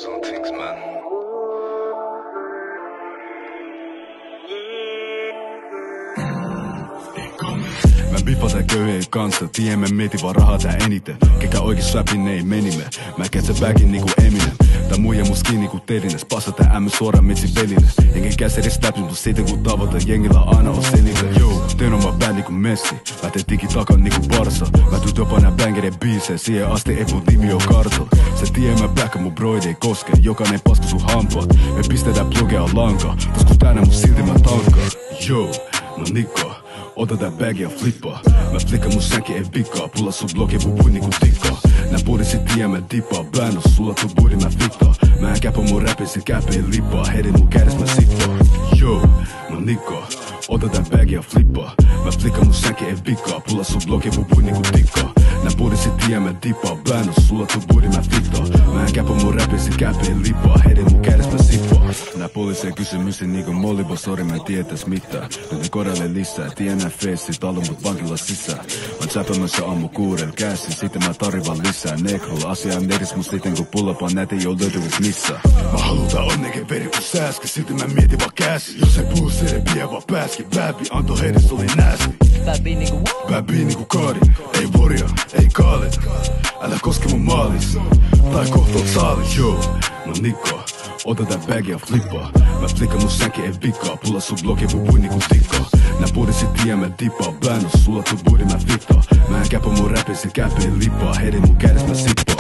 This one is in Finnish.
some things, man. Mä bifataan köyhien kanssa, tien mä mietin vaan rahaa tää eniten. Kekä oikeis rapin ei menime, mä kätsän backin niinku Eminem. Tää muija mun skin niinku Terines, passa tää M suoraan mitsi pelinen. Enkä käs edes läpi, mut siitä kun tavoitan jengillä aina on selille. Yo, teen oma band niinku Messi, mä teen tiki takan niinku Barsa. Mä tuut jopa nää bangeren biisejä, siihen asti et mun nimi on Kartol. Se tie mä backan mun broid ei koske, jokainen paska sun hampaat. Me pistetään plugea lankaa, taskus täynnä mun silti mä tankkaan. Yo, mä nikkaan. Ota tää bag ja flippaa. Mä flikkaan mun sänki ei vikaa. Pulla sun blogi mun pui niinku tikkaa. Nää budissit tie mä dippaa. Bännös sulla tuu budi mä fittaa. Mä en käpä mun räpin se käpä ei lippaa. Heidin mun kädes mä sippaa. Yo, mä nikkaa. Ota tää bag ja flippaa. Mä flikkaan mun sänki ei vikaa. Pulla sun blogi mun pui niinku tikkaa. Nää budissit tie mä dippaa. Bännös sulla tuu budi mä fittaa. Mä en käpä mun räpin se käpä ei lippaa. Heidin mun kädes mä sippaa. Nää poliisien kysymyksiä niinku Mollibo, sori mä en tietäis mitään. Nyt ne kodalle lisää, tienää feessi, talo mut vankila sisään. Mä tsäpämässä ammu kuurel käsin, sitten mä tarvivan lisää. Nekrolla asia on edes mun siten kun pullapaan näitä ei oo löytyvis missään. Mä halutaan onneken veri kun sääski, silti mä mietin vaan käsi. Jos ei puhu se vie vaan pääski, bäbi anto heidessä oli näästi. Bäbi niinku Kaari, ei Voria, ei Kaalet. Älä koske mun maalis, tai kohta oot saalis. Joo, mä nikkaa. Ota tää bag ja flippaa. Mä flikkaan mun sänki ei vikaa. Pulla sun blogi mun pui niinku tikkaa. Nää budissit tie mä dippaa. Bännös sulla tuu budi mä fittaa. Mä en käpä mun räpin se käpä ei lippaa. Heidin mun kädes mä sippaa.